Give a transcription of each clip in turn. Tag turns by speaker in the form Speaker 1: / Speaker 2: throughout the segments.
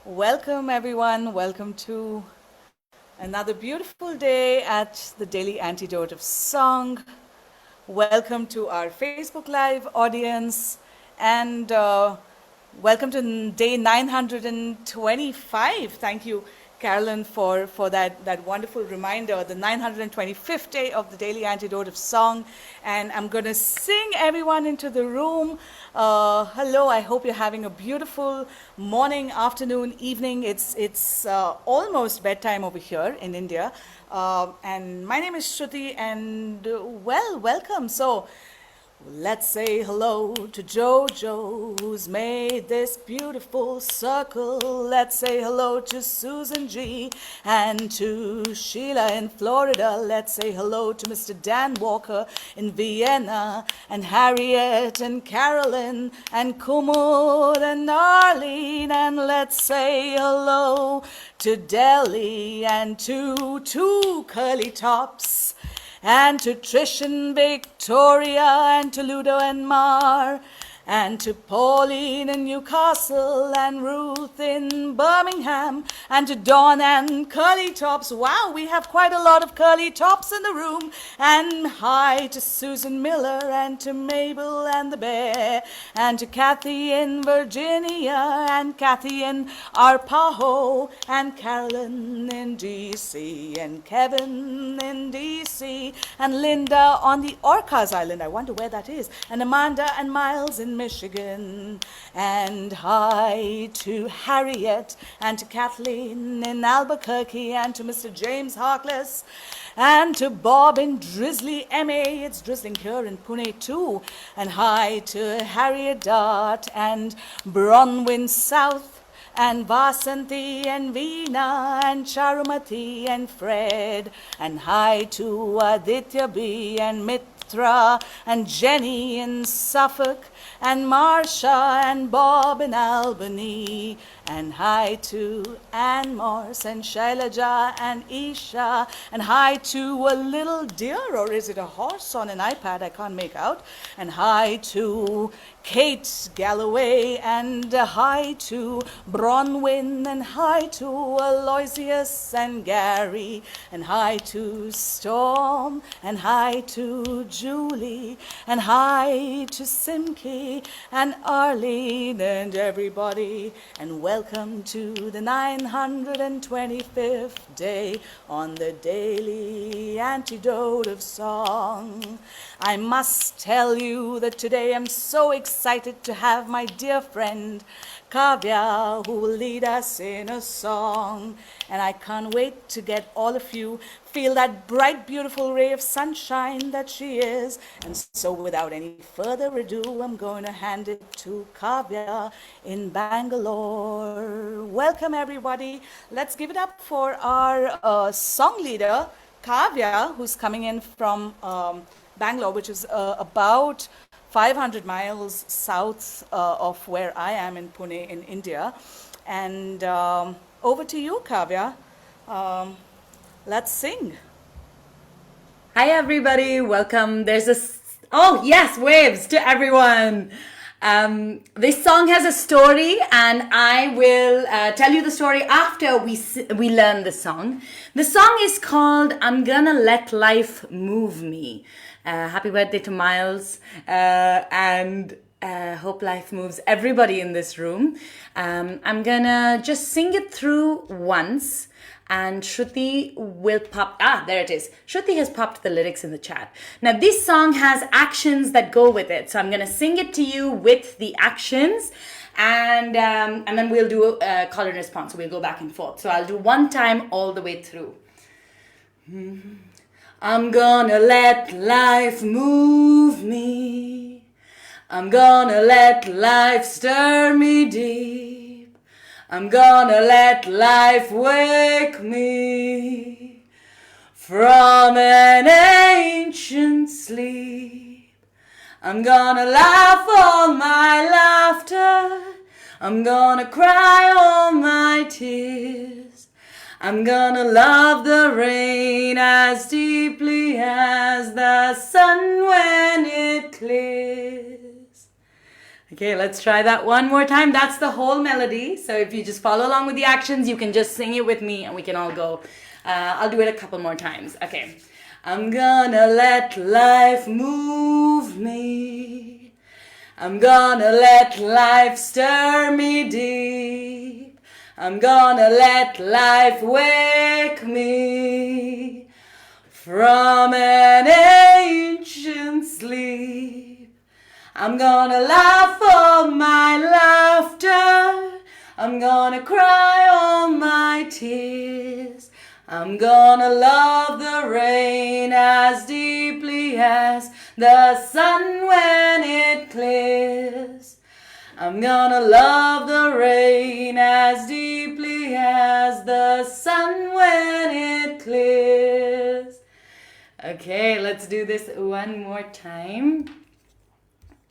Speaker 1: Welcome, everyone. Welcome to another beautiful day at the Daily Antidote of Song. Welcome to our Facebook Live audience and welcome to day 925. Thank you, Carolyn, for that wonderful reminder, the 925th day of the Daily Antidote of Song. And I'm going to sing everyone into the room. Hello, I hope you're having a beautiful morning, afternoon, evening. It's almost bedtime over here in India. And my name is Shruthi, and welcome. So, let's say hello to Jojo, who's made this beautiful circle. Let's say hello to Susan G and to Sheila in Florida. Let's say hello to Mr. Dan Walker in Vienna, and Harriet and Carolyn and Kumud and Arlene. And let's say hello to Delhi and to two curly tops, and to Trish and Victoria, and to Ludo and Mar, and to Pauline in Newcastle, and Ruth in Birmingham, and to Dawn and Curly Tops. Wow, we have quite a lot of curly tops in the room. And hi to Susan Miller, and to Mabel and the Bear, and to Kathy in Virginia, and Kathy in Arpaho, and Carolyn in DC, and Kevin in DC, and Linda on the Orcas Island. I wonder where that is. And Amanda and Miles in Michigan. And hi to Harriet and to Kathleen in Albuquerque, and to Mr. James Harkless, and to Bob in Drizzly, MA. It's drizzling here in Pune too. And hi to Harriet Dart and Bronwyn South, and Vasanthi and Veena and Charumati and Fred. And hi to Aditya B and Mitra and Jenny in Suffolk, and Marsha and Bob in Albany. And hi to Ann Morse and Shailaja and Isha. And hi to a little deer, or is it a horse on an iPad? I can't make out. And hi to Kate Galloway, and hi to Bronwyn, and hi to Aloysius and Gary, and hi to Storm, and hi to Julie, and hi to Simke and Arlene and everybody, and welcome to the 925th day on the Daily Antidote of Song. I must tell you that today I'm so excited to have my dear friend Kavya, who will lead us in a song. And I can't wait to get all of you feel that bright, beautiful ray of sunshine that she is. And so without any further ado, I'm going to hand it to Kavya in Bangalore. Welcome, everybody. Let's give it up for our song leader, Kavya, who's coming in from Bangalore, which is about 500 miles south of where I am in Pune in India. And over to you, Kavya. Let's sing.
Speaker 2: Hi, everybody. Welcome. Oh, yes, waves to everyone. This song has a story, and I will tell you the story after we learn the song. The song is called I'm Gonna Let Life Move Me. Happy birthday to Miles, and hope life moves everybody in this room. I'm gonna just sing it through once, and Shruthi will there it is. Shruthi has popped the lyrics in the chat. Now, this song has actions that go with it, so I'm gonna sing it to you with the actions, and then we'll do a call and response. So we'll go back and forth. So I'll do one time all the way through. I'm gonna let life move me. I'm gonna let life stir me deep. I'm gonna let life wake me from an ancient sleep. I'm gonna laugh all my laughter. I'm gonna cry all my tears. I'm gonna love the rain as deeply as the sun when it clears. Okay, let's try that one more time. That's the whole melody. So if you just follow along with the actions, you can just sing it with me and we can all go. I'll do it a couple more times. Okay. I'm gonna let life move me. I'm gonna let life stir me deep. I'm gonna let life wake me from an ancient sleep. I'm gonna laugh all my laughter. I'm gonna cry all my tears. I'm gonna love the rain as deeply as the sun when it clears. I'm gonna love the rain as deeply as the sun when it clears. Okay, let's do this one more time.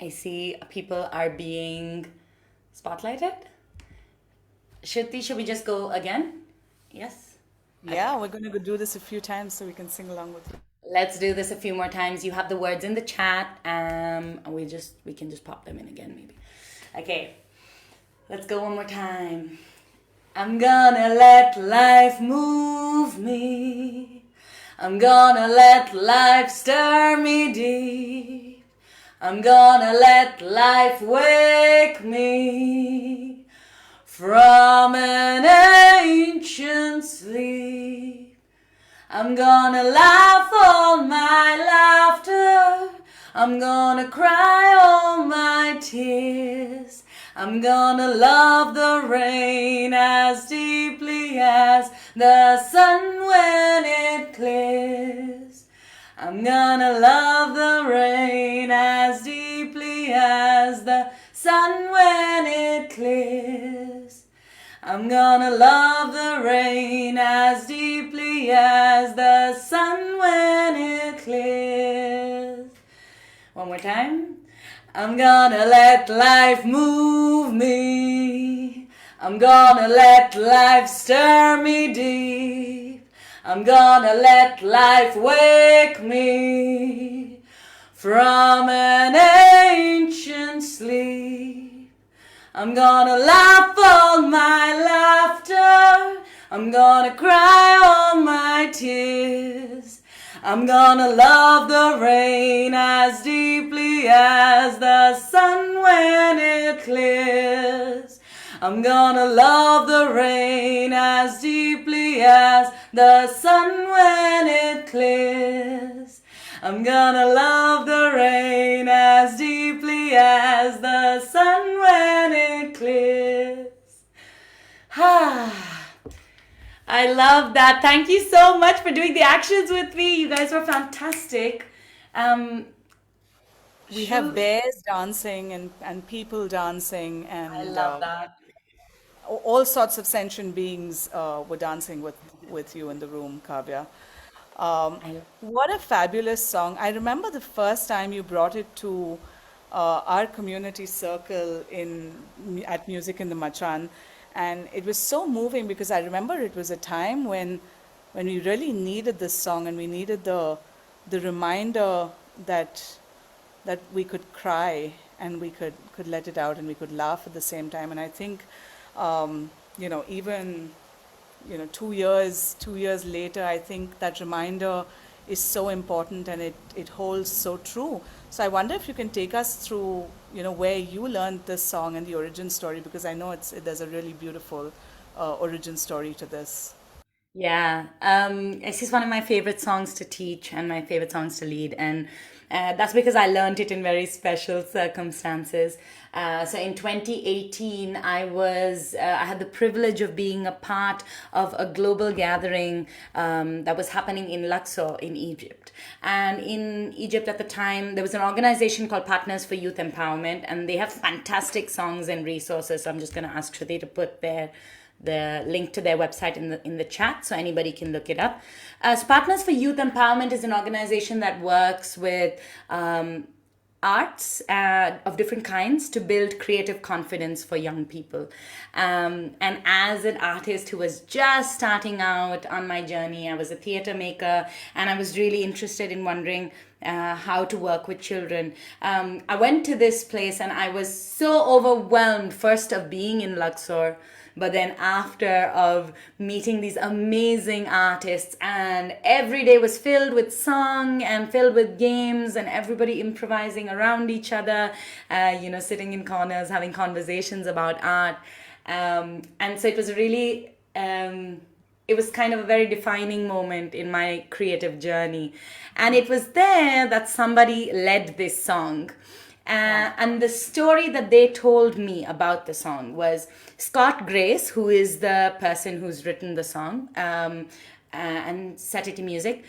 Speaker 2: I see people are being spotlighted. Shruti, should we just go again? Yes?
Speaker 1: Yeah, we're going to do this a few times so we can sing along with you.
Speaker 2: Let's do this a few more times. You have the words in the chat. We can just pop them in again maybe. Okay. Let's go one more time. I'm gonna let life move me. I'm gonna let life stir me deep. I'm gonna let life wake me from an ancient sleep. I'm gonna laugh all my laughter. I'm gonna cry all my tears. I'm gonna love the rain as deeply as the sun when it clears. I'm gonna love the rain as deeply as the sun when it clears. I'm gonna love the rain as deeply as the sun when it clears. One more time. I'm gonna let life move me. I'm gonna let life stir me deep. I'm gonna let life wake me from an ancient sleep. I'm gonna laugh all my laughter. I'm gonna cry all my tears. I'm gonna love the rain as deeply as the sun when it clears. I'm gonna love the rain as deeply as the sun when it clears. I'm gonna love the rain as deeply as the sun when it clears. I love that. Thank you so much for doing the actions with me. You guys were fantastic.
Speaker 1: We have bears dancing and people dancing
Speaker 2: I
Speaker 1: and
Speaker 2: love that.
Speaker 1: all sorts of sentient beings were dancing with you in the room, Kavya.
Speaker 2: I
Speaker 1: What a fabulous song. I remember the first time you brought it to our community circle at Music in the Machan, and it was so moving because I remember it was a time when we really needed this song and we needed the reminder that we could cry and we could let it out and we could laugh at the same time. And I think, even 2 years later, I think that reminder is so important and it holds so true. So I wonder if you can take us through, where you learned this song and the origin story, because I know there's a really beautiful origin story to this.
Speaker 2: Yeah, it's just one of my favorite songs to teach and my favorite songs to lead, and that's because I learned it in very special circumstances. So in 2018, I had the privilege of being a part of a global gathering that was happening in Luxor in Egypt. And in Egypt at the time, there was an organization called Partners for Youth Empowerment, and they have fantastic songs and resources. So I'm just going to ask Shruti to put the link to their website in the chat so anybody can look it up. So Partners for Youth Empowerment is an organization that works with arts of different kinds to build creative confidence for young people. And as an artist who was just starting out on my journey, I was a theater maker, and I was really interested in wondering, how to work with children. I went to this place and I was so overwhelmed, first of being in Luxor, but then after of meeting these amazing artists, and every day was filled with song and filled with games and everybody improvising around each other, sitting in corners having conversations about art. And so it was really it was kind of a very defining moment in my creative journey. And it was there that somebody led this song. And the story that they told me about the song was Scott Grace, who is the person who's written the song and set it to music.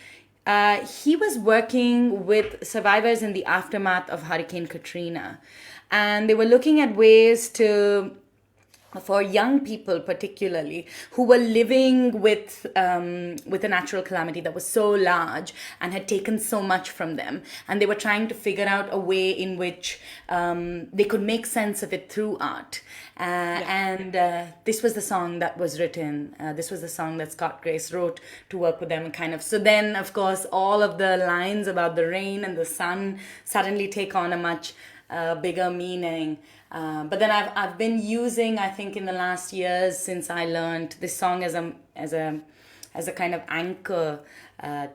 Speaker 2: He was working with survivors in the aftermath of Hurricane Katrina. And they were looking at ways for young people particularly who were living with a natural calamity that was so large and had taken so much from them, and they were trying to figure out a way in which they could make sense of it through art. And this was the song that was written. This was the song that Scott Grace wrote to work with them, and kind of, so then of course all of the lines about the rain and the sun suddenly take on a much bigger meaning. But then I've been using, I think, in the last years since I learned this song as a kind of anchor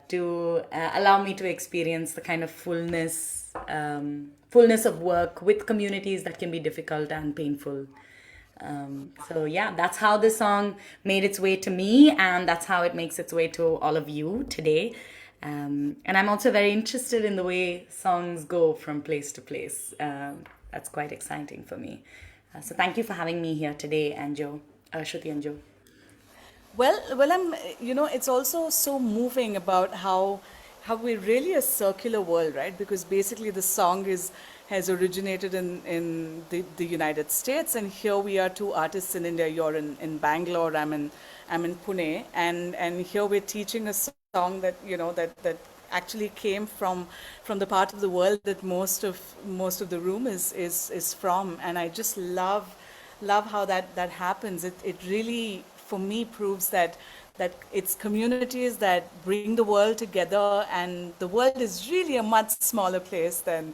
Speaker 2: to allow me to experience the kind of fullness of work with communities that can be difficult and painful. So yeah, that's how this song made its way to me, and that's how it makes its way to all of you today. And I'm also very interested in the way songs go from place to place. That's quite exciting for me. So thank you for having me here today, Anjo, Shruti and Joe.
Speaker 1: Well, it's also so moving about how we're really a circular world, right? Because basically the song has originated in the United States, and here we are, two artists in India. You're in Bangalore, I'm in Pune, and here we're teaching a song that that actually came from the part of the world that most of the room is from. And I just love how that happens. It really, for me, proves that it's communities that bring the world together, and the world is really a much smaller place than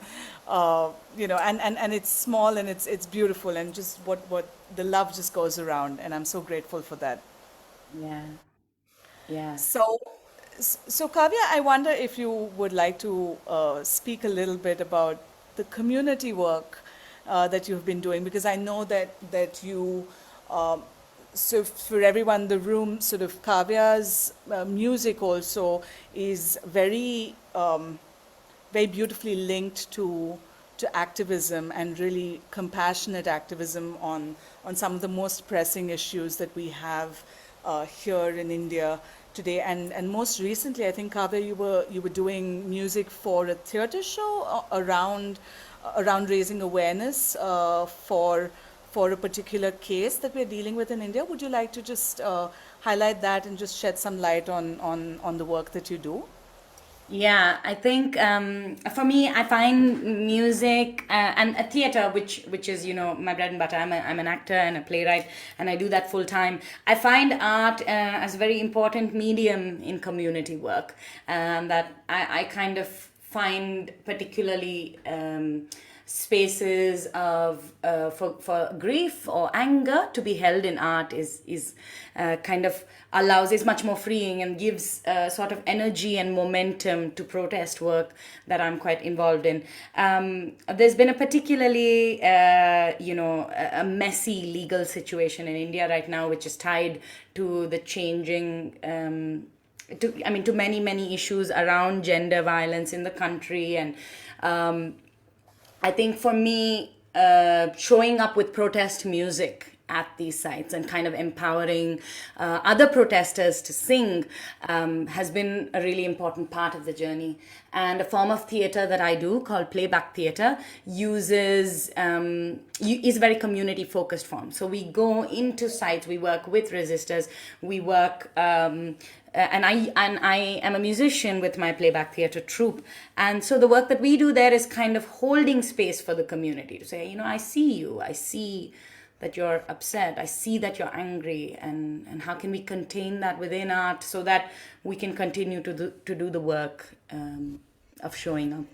Speaker 1: and it's small, and it's beautiful, and just what the love just goes around, and I'm so grateful for that.
Speaker 2: Yeah, yeah.
Speaker 1: So, so Kavya, I wonder if you would like to speak a little bit about the community work that you've been doing, because I know that you, so for everyone in the room, sort of Kavya's music also is very beautifully linked to activism, and really compassionate activism on some of the most pressing issues that we have here in India today. And most recently, I think, Kavya, you were doing music for a theatre show around raising awareness for a particular case that we're dealing with in India. Would you like to just highlight that and just shed some light on the work that you do?
Speaker 2: Yeah, I think for me, I find music and a theater, which is my bread and butter. I'm an actor and a playwright, and I do that full time. I find art as a very important medium in community work, that I kind of find particularly. Spaces of for grief or anger to be held in art is kind of is much more freeing, and gives sort of energy and momentum to protest work that I'm quite involved in. There's been a particularly a messy legal situation in India right now, which is tied to the changing to many issues around gender violence in the country. And I think for me, showing up with protest music at these sites and kind of empowering other protesters to sing has been a really important part of the journey. And a form of theatre that I do called playback theatre is a very community focused form. So we go into sites, we work with resistors, we work and I am a musician with my playback theatre troupe. And so the work that we do there is kind of holding space for the community to say, I see you, I see that you're upset, I see that you're angry, and how can we contain that within art so that we can continue to do the work of showing up.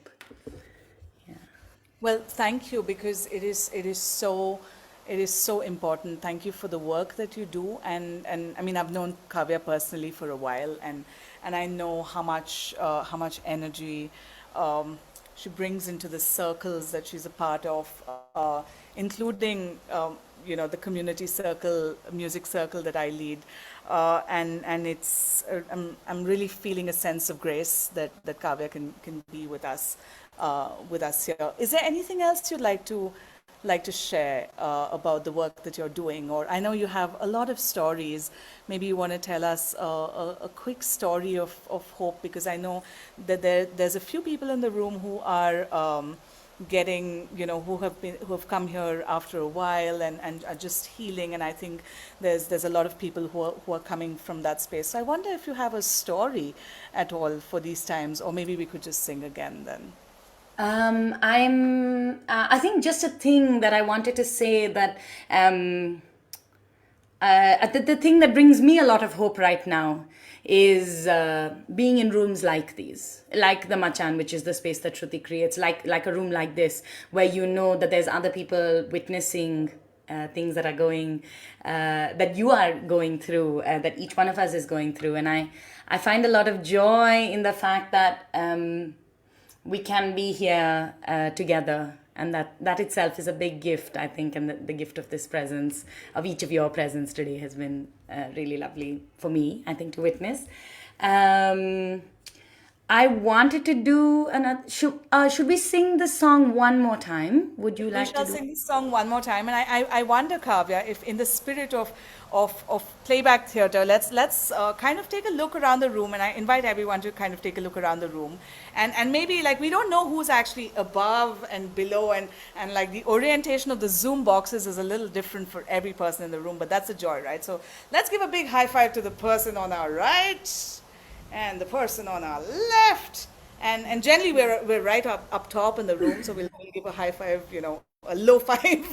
Speaker 1: Well, thank you, because it is so important. Thank you for the work that you do, and I mean, I've known Kavya personally for a while, and I know how much energy she brings into the circles that she's a part of, including the community circle, music circle that I lead, and it's I'm really feeling a sense of grace that Kavya can be with us here. Is there anything else you'd like to share about the work that you're doing? Or I know you have a lot of stories. Maybe you want to tell us a quick story of hope, because I know that there's a few people in the room who are getting, who have come here after a while and are just healing. And I think there's a lot of people who are coming from that space. So I wonder if you have a story at all for these times, or maybe we could just sing again then.
Speaker 2: I think just a thing that I wanted to say, that the thing that brings me a lot of hope right now is being in rooms like these, like the Machan, which is the space that Shruti creates, like a room like this, where you know that there's other people witnessing things that are going, that you are going through, that each one of us is going through. And I find a lot of joy in the fact that we can be here together, and that itself is a big gift, I think. And the gift of this presence, of each of your presence today, has been really lovely for me, I think, to witness. I wanted to do another. Should we sing the song one more time? Would you
Speaker 1: We
Speaker 2: like
Speaker 1: shall
Speaker 2: to do?
Speaker 1: sing this song one more time, and I wonder, Kavya, if in the spirit of playback theatre, let's kind of take a look around the room, and I invite everyone to kind of take a look around the room, and maybe, like, we don't know who's actually above and below, and like the orientation of the Zoom boxes is a little different for every person in the room, but that's the joy, right? So let's give a big high five to the person on our right and the person on our left. And generally we're right up top in the room, so we'll give a high five, a low five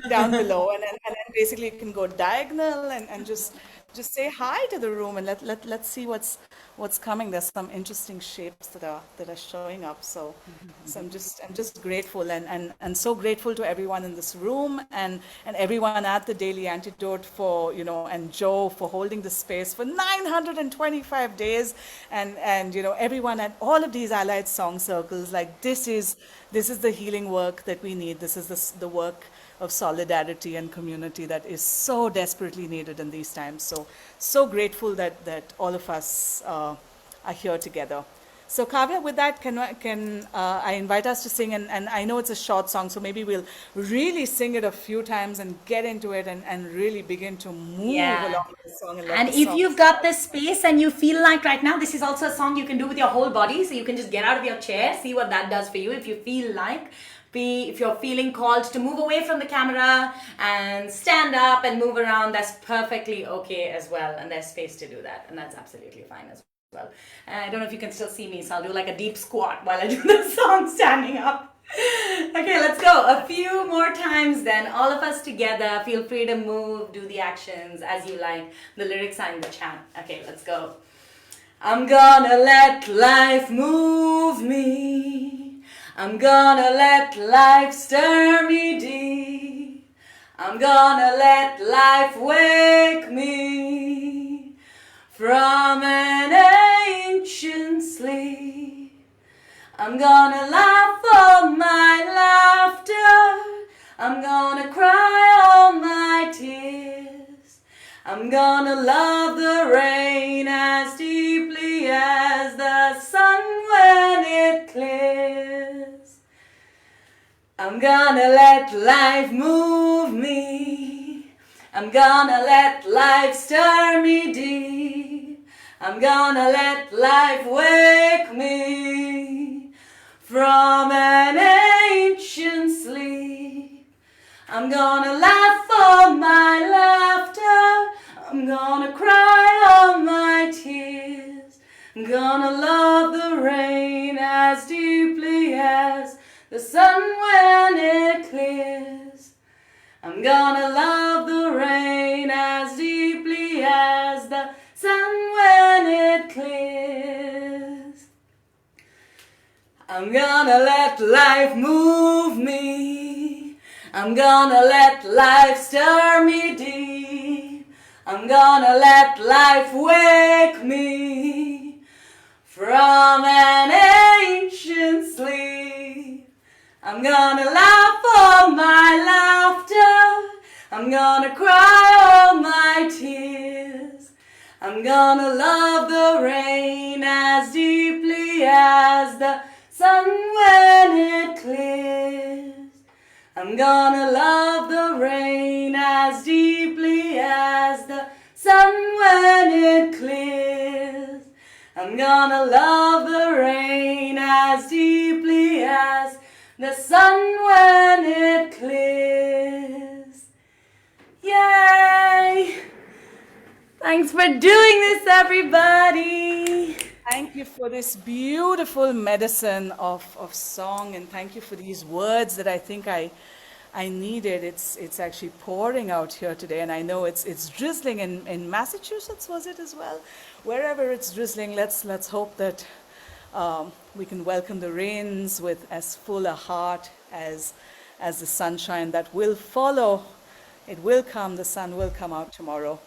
Speaker 1: down below, and then basically you can go diagonal and just say hi to the room, and let's see what's coming. There's some interesting shapes that are showing up. So I'm just grateful, and so grateful to everyone in this room, and everyone at the Daily Antidote for, and Joe for holding the space for 925 days, and everyone at all of these allied song circles. Like, this is the healing work that we need. This is the work of solidarity and community that is so desperately needed in these times. So grateful that all of us are here together. So Kavya, with that, can I invite us to sing? And I know it's a short song, so maybe we'll really sing it a few times and get into it, and really begin to move
Speaker 2: Yeah.
Speaker 1: along with the song and let
Speaker 2: And
Speaker 1: the
Speaker 2: if
Speaker 1: song.
Speaker 2: you've got this space and you feel like right now, this is also a song you can do with your whole body. So you can just get out of your chair, see what that does for you. If you feel like, if you're feeling called to move away from the camera and stand up and move around, that's perfectly okay as well. And there's space to do that. And that's absolutely fine as well. And I don't know if you can still see me, so I'll do like a deep squat while I do the song standing up. Okay, let's go. A few more times then. All of us together. Feel free to move, do the actions as you like. The lyrics are in the chat. Okay, let's go. I'm gonna let life move me. I'm gonna let life stir me deep. I'm gonna let life wake me from an ancient sleep. I'm gonna laugh all my laughter. I'm gonna cry all my tears. I'm gonna love the rain as deeply as the sun when it clears. I'm gonna let life move me. I'm gonna let life stir me deep. I'm gonna let life wake me from an ancient sleep. I'm gonna laugh all my laughter. I'm gonna cry all my tears. I'm gonna love the rain as deeply as the sun when it clears. I'm gonna love the rain as deeply as the sun when it clears. I'm gonna let life move me. I'm gonna let life stir me deep. I'm gonna let life wake me from an ancient sleep. I'm gonna laugh all my laughter. I'm gonna cry all my tears. I'm gonna love the rain as deeply as the sun when it clears. I'm gonna love the rain as deeply as the sun when it clears. I'm gonna love the rain as deeply as the sun when it clears. Yay! Thanks for doing this, everybody.
Speaker 1: Thank you for this beautiful medicine of song, and thank you for these words that I think I needed. It's actually pouring out here today, and I know it's drizzling in Massachusetts, was it as well? Wherever it's drizzling, let's hope that we can welcome the rains with as full a heart as the sunshine that will follow. It will come. The sun will come out tomorrow.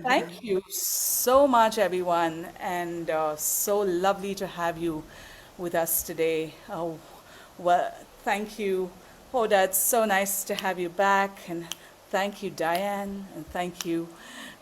Speaker 1: Thank you so much, everyone, and so lovely to have you with us today. Well, thank you, Hoda. It's so nice to have you back, and thank you, Diane, and thank you,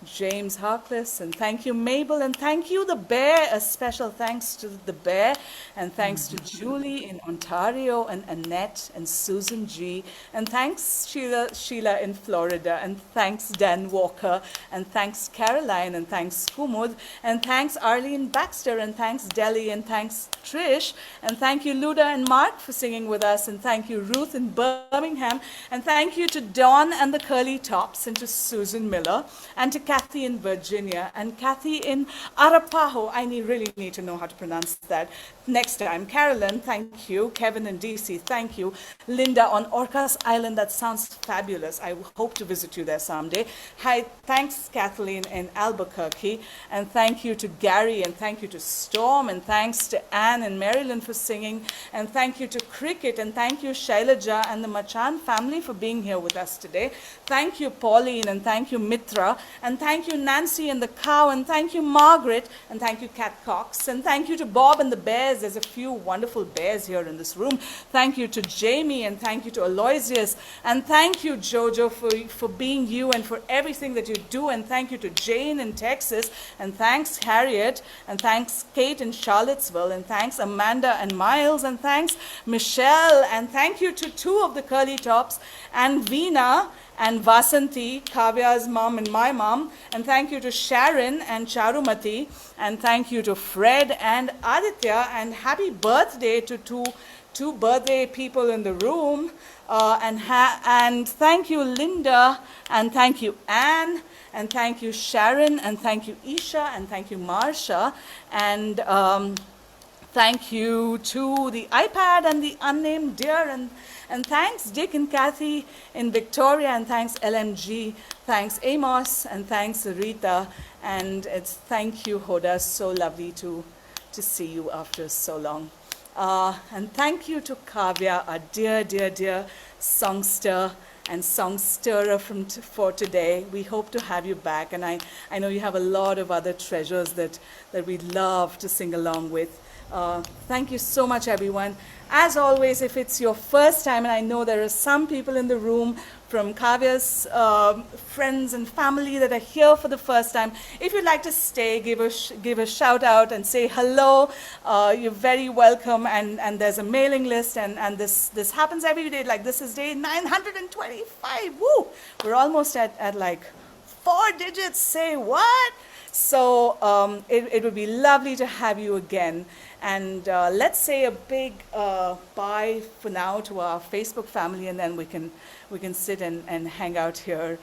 Speaker 1: James Harkless, and thank you, Mabel, and thank you, the bear. A special thanks to the bear, and thanks to Julie in Ontario, and Annette, and Susan G, and thanks Sheila in Florida, and thanks Dan Walker, and thanks Caroline, and thanks Kumud, and thanks Arlene Baxter, and thanks Deli, and thanks Trish, and thank you, Luda and Mark, for singing with us, and thank you, Ruth in Birmingham, and thank you to Dawn and the Curly Tops, and to Susan Miller, and to Kathy in Virginia, and Kathy in Arapaho. I really need to know how to pronounce that next time. Carolyn, thank you. Kevin in DC, thank you. Linda on Orcas Island, that sounds fabulous. I hope to visit you there someday. Hi, thanks Kathleen in Albuquerque, and thank you to Gary, and thank you to Storm, and thanks to Anne in Maryland for singing, and thank you to Cricket, and thank you Shailaja and the Machan family for being here with us today. Thank you Pauline, and thank you Mitra, and thank you Nancy and the cow, and thank you Margaret, and thank you Kat Cox, and thank you to Bob and the bears. There's a few wonderful bears here in this room. Thank you to Jamie, and thank you to Aloysius, and thank you Jojo for being you and for everything that you do, and thank you to Jane in Texas, and thanks Harriet, and thanks Kate in Charlottesville, and thanks Amanda and Miles, and thanks Michelle, and thank you to two of the Curly Tops, and Veena and Vasanti, Kavya's mom and my mom, and thank you to Sharon and Charumati, and thank you to Fred and Aditya, and happy birthday to two birthday people in the room, and thank you Linda, and thank you Anne, and thank you Sharon, and thank you Isha, and thank you Marsha, and thank you to the iPad and the unnamed deer, and thanks Dick and Kathy in Victoria, and thanks LMG, thanks Amos, and thanks Rita, and it's thank you Hoda, so lovely to see you after so long. And thank you to Kavya, our dear songster and songsterer for today. We hope to have you back, and I know you have a lot of other treasures that we'd love to sing along with. Thank you so much, everyone. As always, if it's your first time, and I know there are some people in the room from Kavya's friends and family that are here for the first time, if you'd like to stay, give a shout out and say hello. You're very welcome, and there's a mailing list, and this happens every day. Like, this is day 925. Woo! We're almost at like 4 digits. Say what? So it would be lovely to have you again. And let's say a big bye for now to our Facebook family, and then we can sit and hang out here